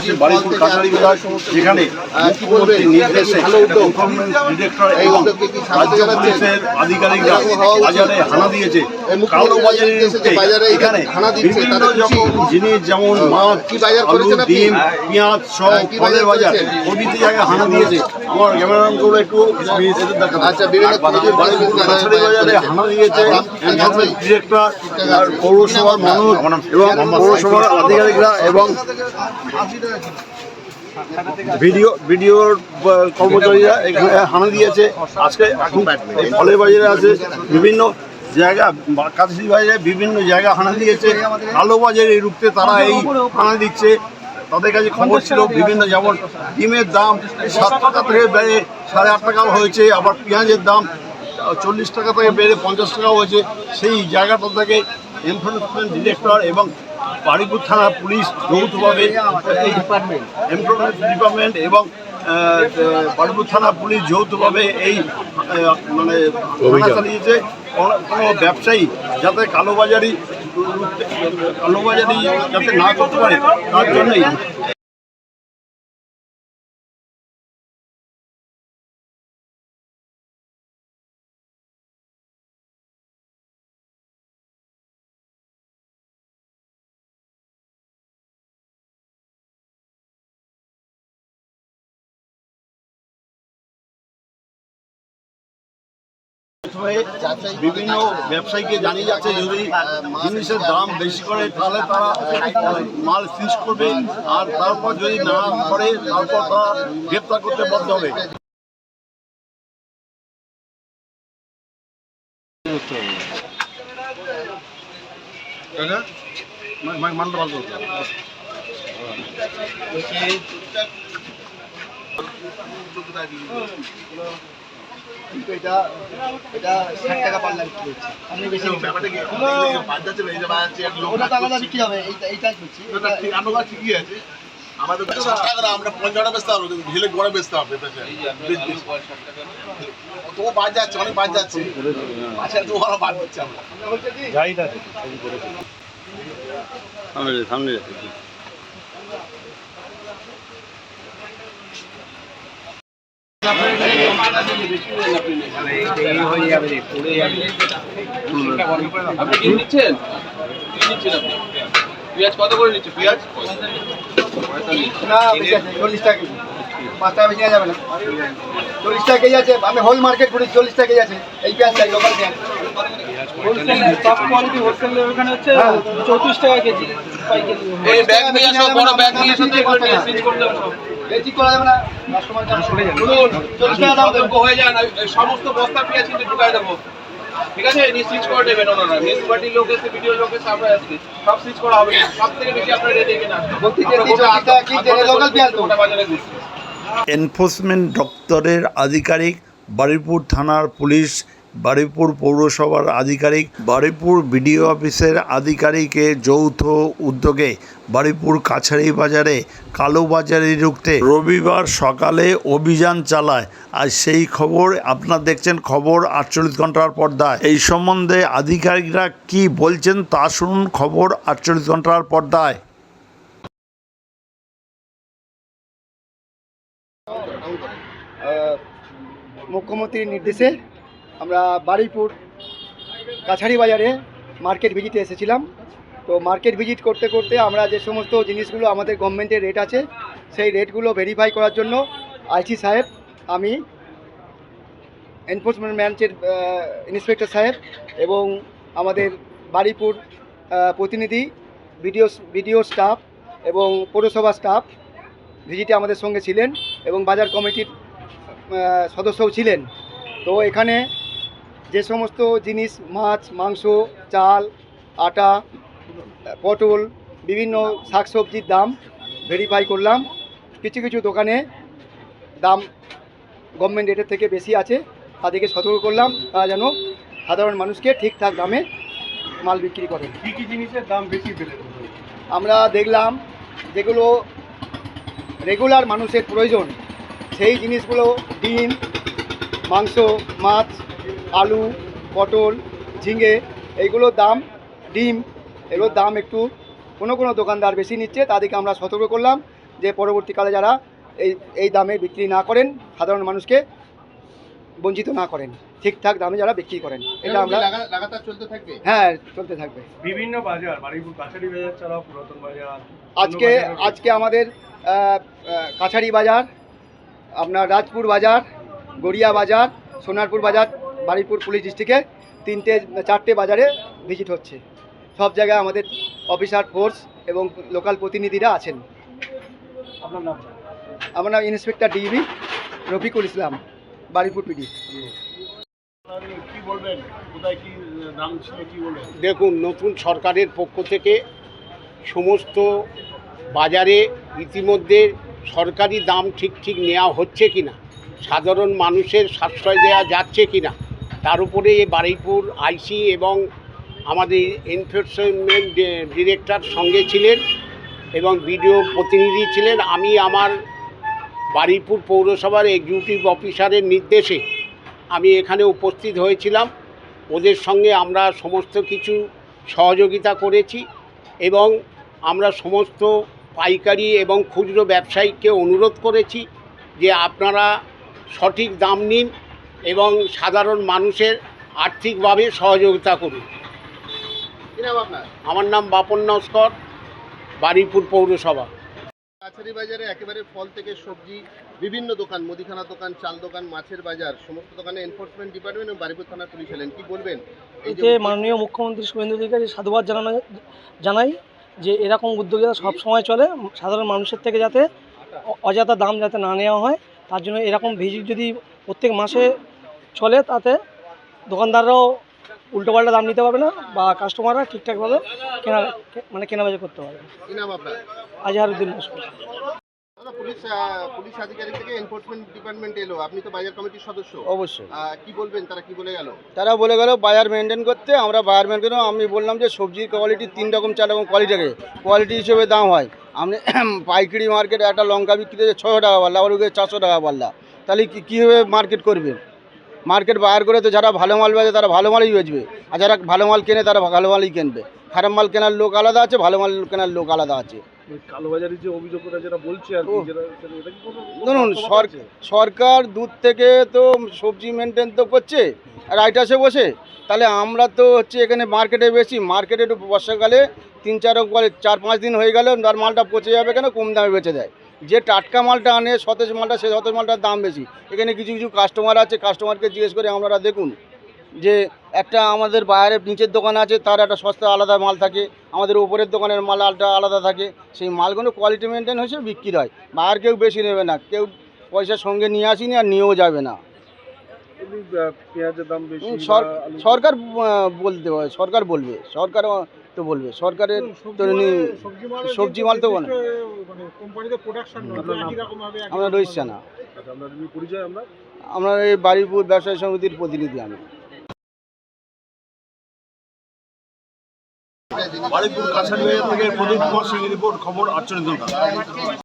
আছে বারুইপুর কাছারি বাজার, যেখানে মুখ্যমন্ত্রীর নির্দেশে এনফোর্সমেন্ট ডিরেক্টর এবং রাজ্য পুলিশের আধিকারিকরা বাজারে হানা দিয়েছে। কালো বাজারের এখানে বিভিন্ন রকম জিনিস যেমন মাছ, আলু, ডিম, পেঁয়াজ সহ ফলের বাজার প্রভৃতি জায়গায় হানা দিয়েছে। আমার ক্যামেরাম্যানগুলো একটু কাছারি বাজারে হানা দিয়েছে এনফোর্সমেন্ট ডিরেক্টর, পৌরসভার মানুষ এবং পৌরসভার আধিকারিকরা এবং ভিডিওর কর্মচারীরা এখানে হানা দিয়েছে। আজকে এখন ফলের বাজারে আছে বিভিন্ন জায়গা, কাছারি বাজারে বিভিন্ন জায়গা হানা দিয়েছে। কালো বাজারে রুখতে তারা এই হানা দিচ্ছে। তাদের কাছে খবর ছিল বিভিন্ন, যেমন ডিমের দাম 7 টাকা থেকে বেড়ে 8.5 টাকা হয়েছে, আবার পেঁয়াজের দাম 40 টাকা থেকে বেড়ে 50 টাকা হয়েছে। সেই জায়গাটা থেকে এনফোর্সমেন্ট ডিরেক্টর এবং বারুইপুর থানা পুলিশ যৌথভাবে, এনফোর্সমেন্ট ডিপার্টমেন্ট এবং বারুইপুর থানা পুলিশ যৌথভাবে এই মানে হানা চালিয়েছে। কোনো ব্যবসায়ী যাতে কালোবাজারি যাতে না করতে পারে তার জন্যই বিভিন্ন ব্যবসায়ীকে জানিয়ে যাচ্ছে যদি জিনিসের দাম বেশি করে তাহলে তারা মাল সিজ করবে, আর তারপর যদি না করে তারপর তারা গ্রেপ্তার করতে বাধ্য হবে। কিন্তু এটা 60 টাকা পার লাইন দিচ্ছি। আপনি বেশি ব্যাপারটা কি বাদ যাচ্ছে, এই যে বাড়ছে ওটা তো আলাদা বিক্রি হবে। এইটাই করছি, ওটা ঠিক আমরা ঠিকই আছে। আমাদের 60 টাকা আমরা 50 টাকা বেচতে হবে, ঢেলে গড়ে বেচতে হবে। তো বাদ যাচ্ছে, অনেক বাদ যাচ্ছে। আচ্ছা তো ওরা বাদ দিচ্ছে, আমরা বলছি কি যাই না সামনে পেঁয়াজ কত করে নিচ্ছে? পেঁয়াজ না 40 টাকা কেজি, 5 টাকা বেশি যাবে না। 40 টাকা কেজি আছে। আমি হোল মার্কেট ঘুরি, 40 টাকা কেজি আছে। এই পেঁয়াজ চাই, লোকাল পেঁয়াজ। টপ কোয়ালিটি হোলসেল ওখানে হচ্ছে 34 টাকা কেজি। এই ব্যাগ নিয়ে আসো, বড় ব্যাগ নিয়ে এসে এগুলো নিয়ে সুইচ করতে হবে। বেশি করা যাবে না, কাস্টমার চলে যাবে। 40 টাকা দাম দেবো, হয়ে যায় না। সমস্ত বস্তা পেঁয়াজ কিন্তু ঢুকাই দেবো, ঠিক আছে? নিয়ে সুইচ করে দেবেন ওনারা। মেন পার্টির লোক এসে, ভিডিও লোক এসে, আমরা আজকে সব সুইচ করা হবে। সব থেকে বেশি আপনারা রেটে কিনা লোকাল পেঁয়াজ গোটা বাজারে ঘুরছে। এনফোর্সমেন্ট দপ্তরের আধিকারিক, বারুইপুর থানার পুলিশ, বারুইপুর পৌরসভার আধিকারিক, বারুইপুর বিডিও অফিসের আধিকারিকের যৌথ উদ্যোগে বারুইপুর কাছারি বাজারে কালোবাজারি রুখতে রবিবার সকালে অভিযান চালায়। আর সেই খবর আপনারা দেখছেন খবর 48 ঘন্টার পর্দায়। এই সম্বন্ধে আধিকারিকরা কি বলছেন তা শুনুন খবর 48 ঘন্টার পর্দায়। মুখ্যমন্ত্রীর নির্দেশে আমরা বারুইপুর কাছারি বাজারে মার্কেট ভিজিটে এসেছিলাম। তো মার্কেট ভিজিট করতে করতে আমরা যে সমস্ত জিনিসগুলো আমাদের গভর্নমেন্টের রেট আছে সেই রেটগুলো ভেরিফাই করার জন্য আইসি সাহেব, আমি, এনফোর্সমেন্ট ব্রাঞ্চের ইন্সপেক্টর সাহেব এবং আমাদের বারুইপুর প্রতিনিধি, ভিডিও স্টাফ এবং পৌরসভা স্টাফ ভিজিটে আমাদের সঙ্গে ছিলেন এবং বাজার কমিটির সদস্যও ছিলেন। তো এখানে যে সমস্ত জিনিস, মাছ, মাংস, চাল, আটা, পটল, বিভিন্ন শাকসবজির দাম ভেরিফাই করলাম। কিছু কিছু দোকানে দাম গভর্নমেন্ট রেটের থেকে বেশি আছে, তাদেরকে সতর্ক করলাম তারা যেন সাধারণ মানুষকে ঠিকঠাক দামে মাল বিক্রি করেন। কী কী জিনিসের দাম বেশি বেড়ে? আমরা দেখলাম যেগুলো রেগুলার মানুষের প্রয়োজন সেই জিনিসগুলো, ডিম, মাংস, মাছ, আলু, পটল, ঝিঙে, এইগুলোর দাম, ডিম, এগুলোর দাম একটু কোনো দোকানদার বেশি নিচ্ছে, তাদেরকে আমরা সতর্ক করলাম যে পরবর্তীকালে যারা এই দামে বিক্রি না করেন, সাধারণ মানুষকে বঞ্চিত না করেন, ঠিকঠাক দামে যারা বিক্রি করেন, এটা আমরা লাগাতার চলতে থাকবে। হ্যাঁ চলতে থাকবে। বিভিন্ন বাজার, বাড়িপুর কাছারি বাজার ছাড়াও পুরাতন বাজার, আজকে আমাদের কাছারি বাজার, আপনার রাজপুর বাজার, গড়িয়া বাজার, সোনারপুর বাজার, বারুইপুর পুলিশ ডিস্ট্রিক্টে 4টে বাজারে ভিজিট হচ্ছে। সব জায়গায় আমাদের অফিসার ফোর্স এবং লোকাল প্রতিনিধিরা আছেন। আপনার নাম? আমার নাম inspector DB Rafiqul Islam, Baruipur PD. কি বলবেন, কোথায় কি দাম ছিল, কি বলবেন? দেখুন, নতুন সরকারের পক্ষ থেকে সমস্ত বাজারে ইতিমধ্যে সরকারি দাম ঠিক নেওয়া হচ্ছে কিনা, সাধারণ মানুষের সাশ্রয় দেওয়া যাচ্ছে কিনা, তার উপরে বারুইপুর আইসি এবং আমাদের এনফোর্সমেন্ট ডিরেক্টর সঙ্গে ছিলেন এবং বিডিও প্রতিনিধি ছিলেন। আমি আমার বারুইপুর পৌরসভার এক্সিকিউটিভ অফিসারের নির্দেশে আমি এখানে উপস্থিত হয়েছিলাম। ওদের সঙ্গে আমরা সমস্ত কিছু সহযোগিতা করেছি এবং আমরা সমস্ত পাইকারি এবং খুচরো ব্যবসায়ীকে অনুরোধ করেছি যে আপনারা সঠিক দাম নিন এবং সাধারণ মানুষের আর্থিকভাবে সহযোগিতা করুন। কি নাম আপনার? আমার নাম বাপন নস্কর, বারুইপুর পৌরসভা। কাছারি বাজারে একেবারে ফল থেকে সবজি, বিভিন্ন দোকান, মুদিখানা দোকান, চাল দোকান, মাছের বাজার, সমস্ত দোকানে এনফোর্সমেন্ট ডিপার্টমেন্ট এবং বারুইপুর থানার পুলিশ এলেন। কি বলবেন? এতে মাননীয় মুখ্যমন্ত্রী শুভেন্দু অধিকারী সাধুবাদ জানাই যে এরকম উদ্যোগীরা সব সময় চলে, সাধারণ মানুষের থেকে যাতে অযথা দাম যাতে না নেওয়া হয়, তার জন্য এরকম ভিজিট যদি প্রত্যেক মাসে চলে, তাতে দোকানদাররাও উল্টোপাল্টা দাম নিতে পারবে না বা কাস্টমাররা ঠিকঠাকভাবে কেনাবেচা করতে পারবে। কি নাম আপনার? আজহারউদ্দিন লস্কর। পুলিশ আধিকারিক থেকে এনফোর্সমেন্ট ডিপার্টমেন্ট এলো, আপনি তো বাজার কমিটির সদস্য। অবশ্যই কি বলবেন, তারা কি বলে গেল? তারা বলে গেল বাজার মেনটেন করতে, আমরা বাজার মেনটেন। আমি বললাম যে সবজির কোয়ালিটি 3 রকম 4 রকম কোয়ালিটি হিসেবে দাম হয়। আপনি পাইকারি মার্কেটে একটা লঙ্কা বিক্রি 600 টাকা পাল্লা, আবার 400 টাকা পাল্লা, তাহলে কীভাবে মার্কেট করবে? মার্কেট বার করে তো যারা ভালো মাল বেচে তারা ভালো মালই বেচবে, আর যারা ভালো মাল কেনে তারা ভালো মালই কিনবে। খারাপ মাল কেনার লোক আলাদা আছে, ভালো মাল কেনার লোক আলাদা আছে। কালোবাজারির যে অভিযোগটা যেটা বলছি আর কি, এটা কি কোনো ধরুন সরকার দূর থেকে তো সবজি মেনটেন তো করছে রাইট আসে বসে, তাহলে আমরা তো এখানে মার্কেটে বেশি, মার্কেটে একটু বর্ষাকালে 4-5 দিন হয়ে গেল, তার মালটা পচে যাবে কেন, কম দামে বেচে দেয়। যে টাটকা মালটা আনে সতেজ মালটা, সেই সতেজ মালটার দাম বেশি। এখানে কিছু কাস্টমার আছে, কাস্টমারকে জিজ্ঞেস করে আপনারা দেখুন যে একটা আমাদের বাইরের নিচের দোকান আছে, তার একটা সস্তা আলাদা মাল থাকে, আমাদের উপরের দোকানের মাল আলাদা থাকে। সেই মালগুলো কোয়ালিটি মেনটেন হয়েছে বিক্রি হয়, বাইরে কেউ বেশি নেবে না, কেউ পয়সার সঙ্গে নিয়ে আসিনি আর নিয়েও যাবে না। পেঁয়াজের দাম বেশি, সরকার বলতে হয়, সরকার বলবে, সরকার তো বলবে, সরকারের তো সবজি মাল তো বলে। আমরা রয়েছে না, আমরা এই বারুইপুর ব্যবসায়ী সমিতির প্রতিনিধি। আমি বারুইপুর কাছারি বাজার থেকে প্রদীপ কুমার সিং রিপোর্ট, খবর 48 ঘন্টা।